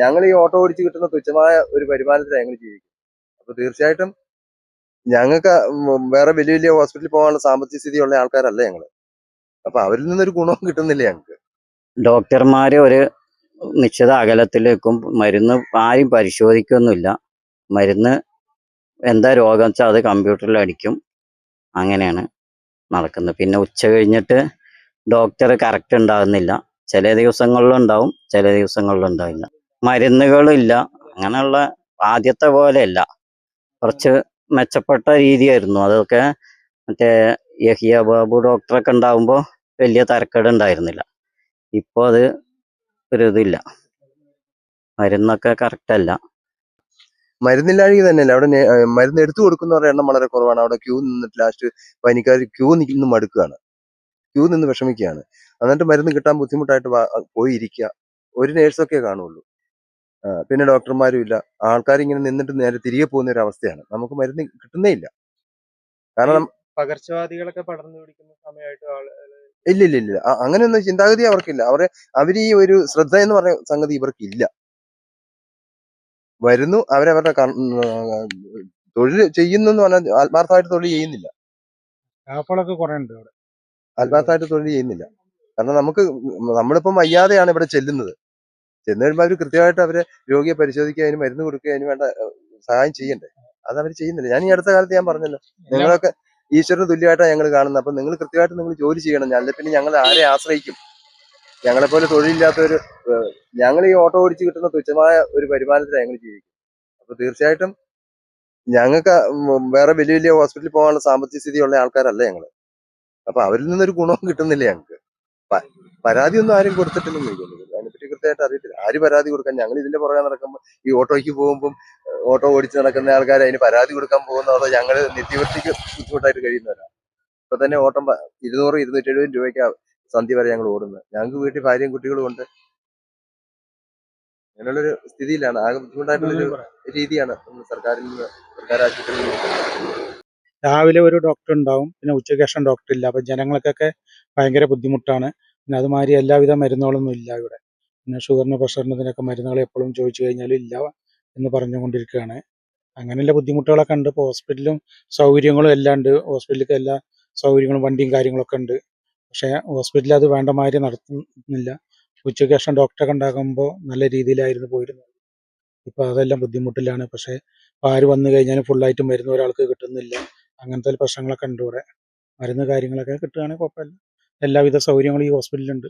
ഞങ്ങൾ ഈ ഓട്ടോ ഓടിച്ച് കിട്ടുന്ന തുച്ഛമായ ഒരു വരുമാനത്തിലാണ് ഞങ്ങൾ ജീവിക്കുന്നത്. അപ്പൊ തീർച്ചയായിട്ടും ഞങ്ങൾക്ക് വേറെ വലിയ വലിയ ഹോസ്പിറ്റലിൽ പോകാനുള്ള സാമ്പത്തിക സ്ഥിതിയുള്ള ആൾക്കാരല്ല ഞങ്ങൾ. അപ്പൊ അവരിൽ നിന്നൊരു ഗുണവും കിട്ടുന്നില്ല ഞങ്ങൾക്ക്. ഡോക്ടർമാര് ഒരു നിശ്ചിത അകലത്തിലേക്കും മരുന്ന് ആരും പരിശോധിക്കൊന്നുമില്ല. മരുന്ന് എന്താ രോഗം വെച്ചാൽ അത് കമ്പ്യൂട്ടറിൽ അടിക്കും. അങ്ങനെയാണ് നടക്കുന്നത്. പിന്നെ ഉച്ച കഴിഞ്ഞിട്ട് ഡോക്ടർ കറക്റ്റ് ഉണ്ടാകുന്നില്ല. ചില ദിവസങ്ങളിലുണ്ടാവും, ചില ഉണ്ടാവില്ല. മരുന്നുകളില്ല. അങ്ങനെയുള്ള ആദ്യത്തെ പോലെയല്ല, കുറച്ച് മെച്ചപ്പെട്ട രീതിയായിരുന്നു. അതൊക്കെ മറ്റേ യഹിയ ബാബു ഡോക്ടറൊക്കെ ഉണ്ടാകുമ്പോൾ വലിയ തരക്കേട് ഉണ്ടായിരുന്നില്ല. ഇപ്പോൾ അത് ഒരു ഇതില്ല, മരുന്നൊക്കെ കറക്റ്റ് അല്ല. മരുന്നില്ലാഴിക തന്നെയല്ല, അവിടെ മരുന്ന് എടുത്തു കൊടുക്കുന്നവരുടെ എണ്ണം വളരെ കുറവാണ്. അവിടെ ക്യൂ നിന്നിട്ട് ലാസ്റ്റ് പനിക്കാർ ക്യൂ നിന്ന് മടുക്കുകയാണ്, ക്യൂ നിന്ന് വിഷമിക്കുകയാണ്. എന്നിട്ട് മരുന്ന് കിട്ടാൻ ബുദ്ധിമുട്ടായിട്ട് പോയി ഇരിക്കുക. ഒരു നേഴ്സൊക്കെ കാണുള്ളൂ, പിന്നെ ഡോക്ടർമാരും ഇല്ല. ആൾക്കാർ ഇങ്ങനെ നിന്നിട്ട് നേരെ തിരികെ പോകുന്ന ഒരു അവസ്ഥയാണ്. നമുക്ക് മരുന്ന് കിട്ടുന്നേ ഇല്ല. കാരണം പകർച്ചവ്യാധികളൊക്കെ പടർന്നു പിടിക്കുന്ന സമയമായിട്ട് ഇല്ല ഇല്ല ഇല്ല, അങ്ങനെയൊന്നും ചിന്താഗതി അവർക്കില്ല. അവർ ഈ ഒരു ശ്രദ്ധ എന്ന് പറഞ്ഞ സംഗതി ഇവർക്കില്ല. വരുന്നു, അവരവരുടെ തൊഴിൽ ചെയ്യുന്നു എന്ന് പറഞ്ഞാൽ ആത്മാർത്ഥമായിട്ട് തൊഴിൽ ചെയ്യുന്നില്ല. സ്റ്റാഫുകളൊക്കെ കുറെ ഉണ്ട് അവിടെ, ആത്മാർത്ഥമായിട്ട് തൊഴിൽ ചെയ്യുന്നില്ല. കാരണം നമ്മളിപ്പം വയ്യാതെയാണ് ഇവിടെ ചെല്ലുന്നത്. ചെന്ന് കഴിയുമ്പോൾ അവർ കൃത്യമായിട്ട് അവരെ രോഗിയെ പരിശോധിക്കുക, അതിന് മരുന്ന് കൊടുക്കുക, അതിന് വേണ്ട സഹായം ചെയ്യണ്ടേ. അത് അവർ ചെയ്യുന്നില്ല. ഞാൻ ഈ അടുത്ത കാലത്ത് ഞാൻ പറഞ്ഞല്ലോ, നിങ്ങളൊക്കെ ഈശ്വരന് തുല്യമായിട്ടാണ് ഞങ്ങൾ കാണുന്നത്. അപ്പൊ നിങ്ങൾ കൃത്യമായിട്ട് നിങ്ങൾ ജോലി ചെയ്യണം. അല്ലെ പിന്നെ ഞങ്ങൾ ആരെ ആശ്രയിക്കും? ഞങ്ങളെപ്പോലെ തൊഴിലില്ലാത്തവര്, ഞങ്ങൾ ഈ ഓട്ടോ ഓടിച്ച് കിട്ടുന്ന തുച്ഛമായ ഒരു വരുമാനത്തിലാണ് ഞങ്ങൾ ജീവിക്കുന്നത്. അപ്പൊ തീർച്ചയായിട്ടും ഞങ്ങൾക്ക് വേറെ വലിയ വലിയ ഹോസ്പിറ്റലിൽ പോകാനുള്ള സാമ്പത്തിക സ്ഥിതിയുള്ള ആൾക്കാരല്ല ഞങ്ങൾ. അപ്പൊ അവരിൽ നിന്നൊരു ഗുണവും കിട്ടുന്നില്ല ഞങ്ങൾക്ക്. പരാതിയൊന്നും ആരും കൊടുത്തിട്ടില്ലെന്ന് ചോദിക്കുന്നത്, അതിനെപ്പറ്റി കൃത്യമായിട്ട് അറിയത്തില്ല. ആര് പരാതി കൊടുക്കാൻ? ഞങ്ങൾ ഇതിന്റെ പുറകെ നടക്കുമ്പോൾ, ഈ ഓട്ടോയ്ക്ക് പോകുമ്പോൾ ഓട്ടോ ഓടിച്ച് നടക്കുന്ന ആൾക്കാർ അതിന് പരാതി കൊടുക്കാൻ പോകുന്നതോ ഞങ്ങൾ നിത്യവൃത്തിക്ക് ബുദ്ധിമുട്ടായിട്ട് കഴിയുന്നവരാണ്. ഇപ്പൊ തന്നെ ഓട്ടം 200-270 രൂപയ്ക്ക് സന്ധ്യ വരെ ഞങ്ങൾ ഓടുന്നത്. ഞങ്ങൾക്ക് വീട്ടിൽ ഭാര്യയും കുട്ടികളും ഉണ്ട്. അങ്ങനെയുള്ളൊരു സ്ഥിതിയിലാണ്. ആകെ ബുദ്ധിമുട്ടായിട്ടുള്ളൊരു രീതിയാണ് നമ്മൾ സർക്കാർ ആശുപത്രിയിൽ രാവിലെ ഒരു ഡോക്ടർ ഉണ്ടാവും, പിന്നെ ഉച്ചയ്ക്ക് ശേഷം ഡോക്ടർ ഇല്ല. അപ്പൊ ജനങ്ങൾക്കൊക്കെ ഭയങ്കര ബുദ്ധിമുട്ടാണ്. പിന്നെ അതുമാതിരി എല്ലാവിധ മരുന്നുകളൊന്നും ഇല്ല ഇവിടെ. പിന്നെ ഷുഗറിന് പ്രഷറിന് ഇതിനൊക്കെ മരുന്നുകൾ എപ്പോഴും ചോദിച്ചു കഴിഞ്ഞാൽ ഇല്ല എന്ന് പറഞ്ഞുകൊണ്ടിരിക്കുകയാണ്. അങ്ങനെയുള്ള ബുദ്ധിമുട്ടുകളൊക്കെ ഉണ്ട്. ഇപ്പോൾ ഹോസ്പിറ്റലും സൗകര്യങ്ങളും എല്ലാം ഉണ്ട്. ഹോസ്പിറ്റലിലേക്ക് എല്ലാ സൗകര്യങ്ങളും വണ്ടിയും കാര്യങ്ങളൊക്കെ ഉണ്ട്. പക്ഷേ ഹോസ്പിറ്റലിൽ അത് വേണ്ട മാതിരി നടത്തുന്നില്ല. ഉച്ചയ്ക്ക് ശേഷം ഡോക്ടറെ ഉണ്ടാകുമ്പോൾ നല്ല രീതിയിലായിരുന്നു പോയിരുന്നത്. ഇപ്പോൾ അതെല്ലാം ബുദ്ധിമുട്ടിലാണ്. പക്ഷേ ആര് വന്നു കഴിഞ്ഞാലും ഫുള്ളായിട്ട് മരുന്ന് ഒരാൾക്ക് കിട്ടുന്നില്ല. അങ്ങനത്തെ പ്രശ്നങ്ങളൊക്കെ ഉണ്ട് ഇവിടെ. മരുന്ന് കാര്യങ്ങളൊക്കെ കിട്ടുകയാണെങ്കിൽ കുഴപ്പമില്ല. എല്ലാവിധ സൗകര്യങ്ങളും ഈ ഹോസ്പിറ്റലിലുണ്ട്.